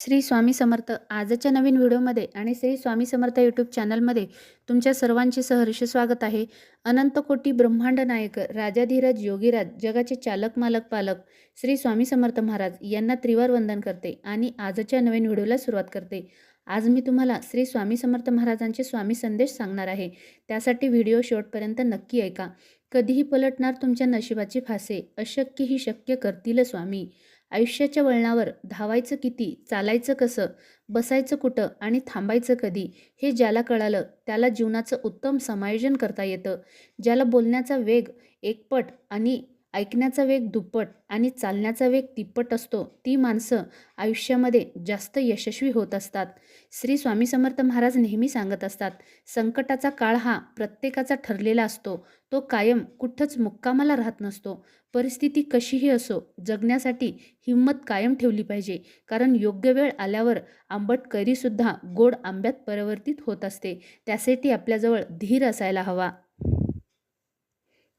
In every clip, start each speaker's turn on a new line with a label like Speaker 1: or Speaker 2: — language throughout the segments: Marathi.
Speaker 1: श्री स्वामी समर्थ. आजच्या नवीन व्हिडिओमध्ये आणि श्री स्वामी समर्थ यूट्यूब चॅनलमध्ये तुमच्या सर्वांचे सहर्ष स्वागत आहे. अनंत कोटी ब्रह्मांड नायक राजाधिराज योगीराज जगाचे चालक मालक पालक श्री स्वामी समर्थ महाराज यांना त्रिवार वंदन करते आणि आजच्या नवीन व्हिडिओला सुरुवात करते. आज मी तुम्हाला श्री स्वामी समर्थ महाराजांचे स्वामी संदेश सांगणार आहे. त्यासाठी व्हिडिओ शेवटपर्यंत नक्की ऐका. कधीही पलटणार तुमच्या नशिबाचे फासे, अशक्य ही शक्य करतील स्वामी. आयुष्याच्या वळणावर धावायचं किती, चालायचं कसं, बसायचं कुठं आणि थांबायचं कधी, हे ज्याला कळालं त्याला जीवनाचं उत्तम समायोजन करता येतं. ज्याला बोलण्याचा वेग एकपट आणि ऐकण्याचा वेग दुप्पट आणि चालण्याचा वेग तिप्पट असतो, ती माणसं आयुष्यामध्ये जास्त यशस्वी होत असतात. श्री स्वामी समर्थ महाराज नेहमी सांगत असतात, संकटाचा काळ हा प्रत्येकाचा ठरलेला असतो. तो कायम कुठंच मुक्कामाला राहत नसतो. परिस्थिती कशीही असो, जगण्यासाठी हिंमत कायम ठेवली पाहिजे. कारण योग्य वेळ आल्यावर आंबट कैरीसुद्धा गोड आंब्यात परिवर्तित होत असते. त्यासाठी आपल्याजवळ धीर असायला हवा.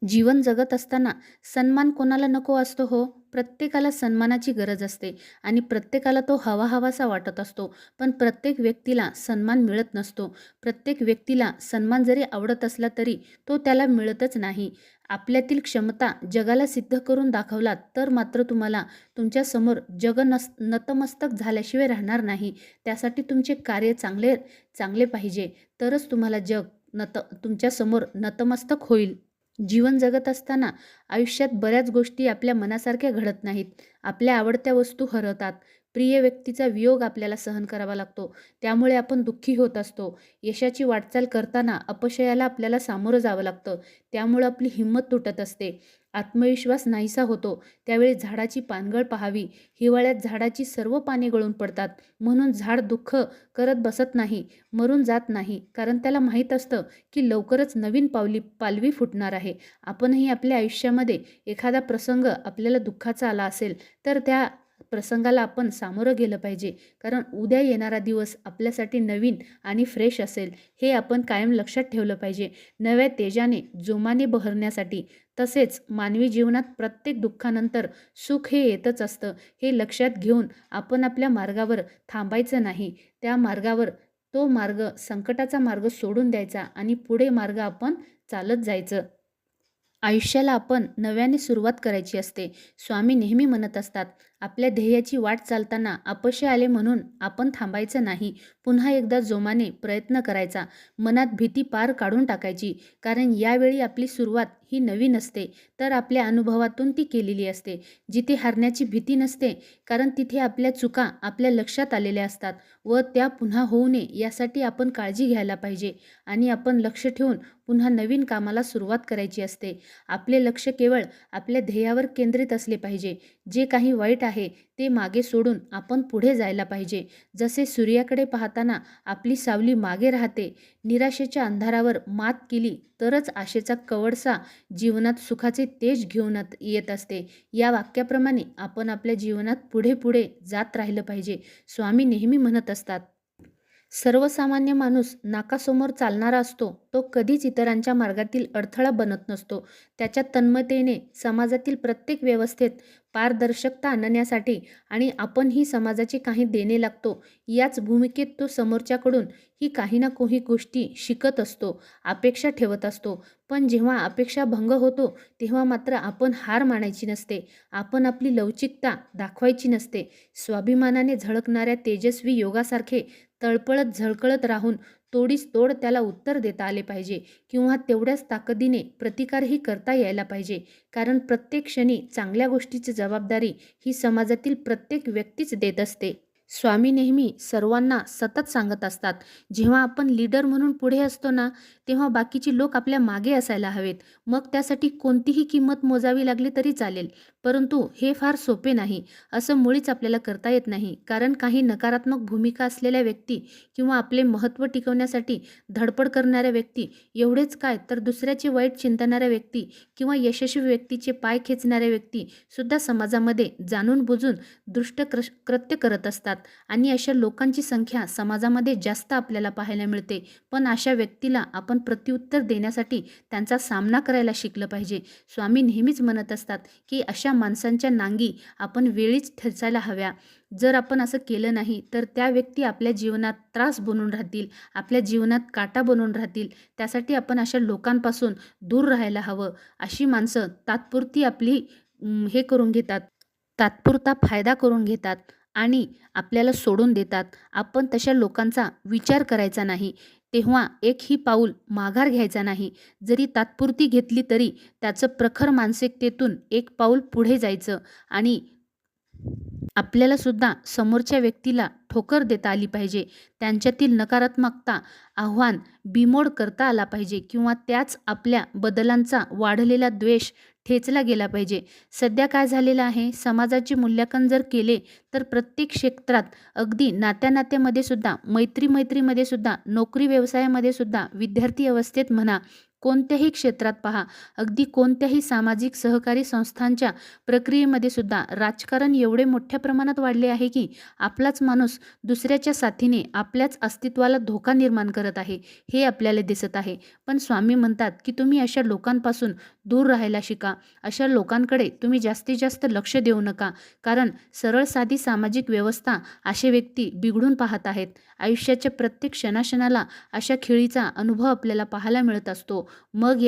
Speaker 1: जीवन जगत असताना सन्मान कोणाला नको असतो हो? प्रत्येकाला सन्मानाची गरज असते आणि प्रत्येकाला तो हवा हवासा वाटत असतो. पण प्रत्येक व्यक्तीला सन्मान मिळत नसतो. प्रत्येक व्यक्तीला सन्मान जरी आवडत असला तरी तो त्याला मिळतच नाही. आपल्यातील क्षमता जगाला सिद्ध करून दाखवलात तर मात्र तुम्हाला तुमच्यासमोर जग नतमस्तक झाल्याशिवाय राहणार नाही. त्यासाठी तुमचे कार्य चांगले चांगले पाहिजे, तरच तुम्हाला जग तुमच्यासमोर नतमस्तक होईल. जीवन जगत असताना आयुष्यात बऱ्याच गोष्टी आपल्या मनासारख्या घडत नाहीत. आपल्या आवडत्या वस्तू हरवतात. प्रिय व्यक्तीचा वियोग आपल्याला सहन करावा लागतो. त्यामुळे आपण दुःखी होत असतो. यशाची वाटचाल करताना अपयशाला आपल्याला सामोरं जावं लागतं. त्यामुळे आपली हिंमत तुटत असते. आत्मविश्वास नाहीसा होतो. त्यावेळी झाडाची पानगळ पाहावी. हिवाळ्यात झाडाची सर्व पाने गळून पडतात. म्हणून झाड दुःख करत बसत नाही, मरून जात नाही. कारण त्याला माहीत असतं की लवकरच नवीन पालवी फुटणार आहे. आपणही आपल्या आयुष्यामध्ये एखादा प्रसंग आपल्याला दुःखाचा आला असेल तर त्या प्रसंगाला आपण सामोरं गेलं पाहिजे. कारण उद्या येणारा दिवस आपल्यासाठी नवीन आणि फ्रेश असेल, हे आपण कायम लक्षात ठेवलं पाहिजे. नव्या तेजाने जोमाने बहरण्यासाठी. तसेच मानवी जीवनात प्रत्येक दुःखानंतर सुख हे येतच असतं, हे लक्षात घेऊन आपण आपल्या मार्गावर थांबायचं नाही. त्या मार्गावर तो मार्ग, संकटाचा मार्ग सोडून द्यायचा आणि पुढे मार्ग आपण चालत जायचं. आयुष्याला आपण नव्याने सुरुवात करायची असते. स्वामी नेहमी म्हणत असतात, आपल्या ध्येयाची वाट चालताना अपयश आले म्हणून आपण थांबायचं नाही. पुन्हा एकदा जोमाने प्रयत्न करायचा. मनात भीती पार काढून टाकायची. कारण यावेळी आपली सुरुवात ही नवीन असते, तर आपल्या अनुभवातून ती केलेली असते. जिथे हारण्याची भीती नसते, कारण तिथे आपल्या चुका आपल्या लक्षात आलेल्या असतात व त्या पुन्हा होऊ नये यासाठी आपण काळजी घ्यायला पाहिजे आणि आपण लक्ष ठेवून पुन्हा नवीन कामाला सुरुवात करायची असते. आपले लक्ष केवळ आपल्या ध्येयावर केंद्रित असले पाहिजे. जे काही वाईट आहे ते मागे सोडून आपण पुढे जायला पाहिजे. जसे सूर्याकडे पाहताना आपली सावली मागे राहते. निराशेच्या अंधारावर मात केली तरच आशेचा कवडसा जीवनात सुखाचे तेज घेऊन येत असते. या वाक्याप्रमाणे आपण आपल्या जीवनात पुढे पुढे जात राहिलं पाहिजे. स्वामी नेहमी म्हणत असतात, सर्वसामान्य माणूस नाकासमोर चालणारा असतो. तो कधीच इतरांच्या मार्गातील अडथळा बनत नसतो. त्याच्या तन्मयतेने समाजातील प्रत्येक व्यवस्थेत पारदर्शकता आणण्यासाठी आणि आपणही समाजाचे काही देणे लागतो, याच भूमिकेत तो समोरच्याकडून ही काही ना काही गोष्टी शिकत असतो, अपेक्षा ठेवत असतो. पण जेव्हा अपेक्षा भंग होतो तेव्हा मात्र आपण हार मानायची नसते. आपण आपली लवचिकता दाखवायची नसते. स्वाभिमानाने झळकणाऱ्या तेजस्वी योगासारखे तळपळत झळकळत राहून तोडीस तोड त्याला उत्तर देता आले पाहिजे किंवा तेवढ्याच ताकदीने प्रतिकारही करता यायला पाहिजे. कारण प्रत्येक क्षणी चांगल्या गोष्टीची जबाबदारी ही समाजातील प्रत्येक व्यक्तीच देत असते. स्वामी नेहमी सर्वांना सतत सांगत असतात, जेव्हा आपण लीडर म्हणून पुढे असतो ना, तेव्हा बाकीचे लोक आपल्या मागे असायला हवेत. मग त्यासाठी कोणतीही किंमत मोजावी लागली तरी चालेल. परंतु हे फार सोपे नाही. असं मुळीच आपल्याला करता येत नाही. कारण काही नकारात्मक भूमिका असलेल्या व्यक्ती किंवा आपले महत्त्व टिकवण्यासाठी धडपड करणाऱ्या व्यक्ती, एवढेच काय तर दुसऱ्याचे वाईट चिंतणाऱ्या व्यक्ती किंवा यशस्वी व्यक्तीचे पाय खेचणाऱ्या व्यक्ती सुद्धा समाजामध्ये जाणून बुजून दुष्ट कृत्य करत असतात आणि अशा लोकांची संख्या समाजामध्ये जास्त आपल्याला पाहायला मिळते. पण अशा व्यक्तीला आपण प्रत्युत्तर देण्यासाठी त्यांचा सामना करायला शिकलं पाहिजे. स्वामी नेहमीच म्हणत असतात की अशा अशा माणसांच्या नांगी आपण वेळीच ठेचायला हव्या. जर आपण असं केलं नाही तर त्या व्यक्ती आपल्या जीवनात त्रास बनून राहतील, आपल्या जीवनात काटा बनून राहतील. त्यासाठी आपण अशा लोकांपासून दूर राहायला हवं. अशी माणसं तात्पुरती आपली हे करून घेतात, तात्पुरता फायदा करून घेतात आणि आपल्याला सोडून देतात. आपण तशा लोकांचा विचार करायचा नाही. तेव्हा एकही पाऊल माघार घ्यायचा नाही. जरी तात्पुरती घेतली तरी त्याचं प्रखर मानसिकतेतून एक पाऊल पुढे जायचं आणि आपल्याला सुद्धा समोरच्या व्यक्तीला ठोकर देता आली पाहिजे. त्यांच्यातील नकारात्मकता, आव्हान बिमोड करता आला पाहिजे किंवा त्याच आपल्या बदलांचा वाढलेला द्वेष ठेचला गेला पाहिजे. सध्या काय झालेलं आहे, समाजाचे मूल्यांकन जर केले तर प्रत्येक क्षेत्रात, अगदी नात्यामध्ये सुद्धा, मैत्रीमध्ये सुद्धा, नोकरी व्यवसायामध्ये सुद्धा, विद्यार्थी अवस्थेत म्हणा, कोणत्याही क्षेत्रात पहा, अगदी कोणत्याही सामाजिक सहकारी संस्थांच्या प्रक्रियेमध्ये सुद्धा राजकारण एवढे मोठ्या प्रमाणात वाढले आहे की आपलाच माणूस दुसऱ्याच्या साथीने आपल्याच अस्तित्वाला धोका निर्माण करत आहे, हे आपल्याला दिसत आहे. पण स्वामी म्हणतात की तुम्ही अशा लोकांपासून दूर राहायला शिका. अशा लोकांकडे तुम्ही जास्तीत जास्त लक्ष देऊ नका, कारण सरळ साधी सामाजिक व्यवस्था असे व्यक्ती बिघडून पाहत आहेत. आयुष्याच्या प्रत्येक क्षणाक्षणाला अशा खेळीचा अनुभव आपल्याला पाहायला मिळत असतो. मग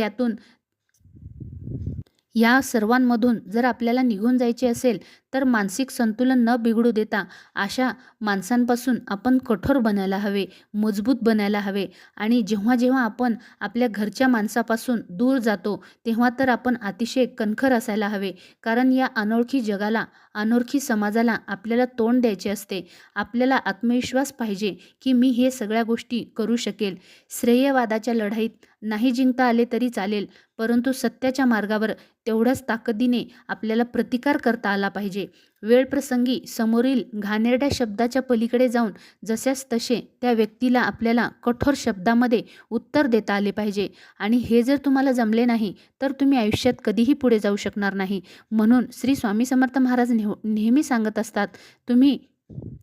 Speaker 1: या सर्वांमधून जर आपल्याला निघून जायचे असेल तर मानसिक संतुलन न बिघडू देता अशा माणसांपासून आपण कठोर बनायला हवे, मजबूत बनायला हवे. आणि जेव्हा जेव्हा आपण आपल्या घरच्या माणसापासून दूर जातो तेव्हा तर आपण अतिशय कणखर असायला हवे, कारण या अनोळखी जगाला, अनोळखी समाजाला आपल्याला तोंड द्यायचे असते. आपल्याला आत्मविश्वास पाहिजे की मी हे सगळ्या गोष्टी करू शकेल. श्रेयवादाच्या लढाईत नाही जिंकता आले तरी चालेल, परंतु सत्याच्या मार्गावर तेवढ्याच ताकदीने आपल्याला प्रतिकार करता आला पाहिजे. वेळप्रसंगी समोरील घाणेरड्या शब्दाच्या पलीकडे जाऊन जशास तसे त्या व्यक्तीला आपल्याला कठोर शब्दामध्ये उत्तर देता आले पाहिजे. आणि हे जर तुम्हाला जमले नाही तर तुम्ही आयुष्यात कधीही पुढे जाऊ शकणार नाही. म्हणून श्री स्वामी समर्थ महाराज नेहमी सांगत असतात, तुम्ही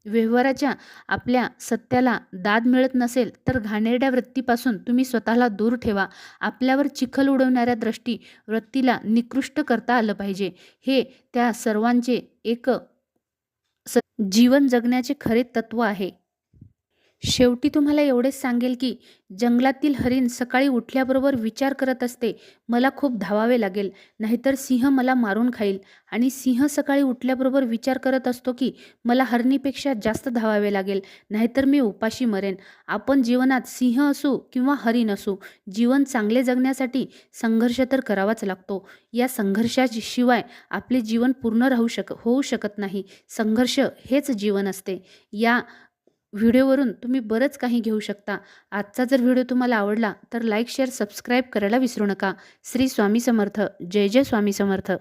Speaker 1: व्यवहाराच्या आपल्या सत्याला दाद मिळत नसेल तर घाणेरड्या वृत्तीपासून तुम्ही स्वतःला दूर ठेवा. आपल्यावर चिखल उडवणाऱ्या वृत्तीला निकृष्ट करता आलं पाहिजे. हे त्या सर्वांचे एक जीवन जगण्याचे खरे तत्व आहे. शेवटी तुम्हाला एवढेच सांगेल की जंगलातील हरीण सकाळी उठल्याबरोबर विचार करत असते, मला खूप धावावे लागेल, नाहीतर सिंह मला मारून खाईल. आणि सिंह सकाळी उठल्याबरोबर विचार करत असतो की मला हरणीपेक्षा जास्त धावावे लागेल, नाहीतर मी उपाशी मरेन. आपण जीवनात सिंह असू किंवा हरीण असू, जीवन चांगले जगण्यासाठी संघर्ष तर करावाच लागतो. या संघर्षाशिवाय आपले जीवन पूर्ण होऊ शकत नाही. संघर्ष हेच जीवन असते. या व्हिडिओवरून तुम्ही बरंच काही घेऊ शकता. आजचा जर व्हिडिओ तुम्हाला आवडला तर लाईक, शेअर, सबस्क्राईब करायला विसरू नका. श्री स्वामी समर्थ. जय जय स्वामी समर्थ.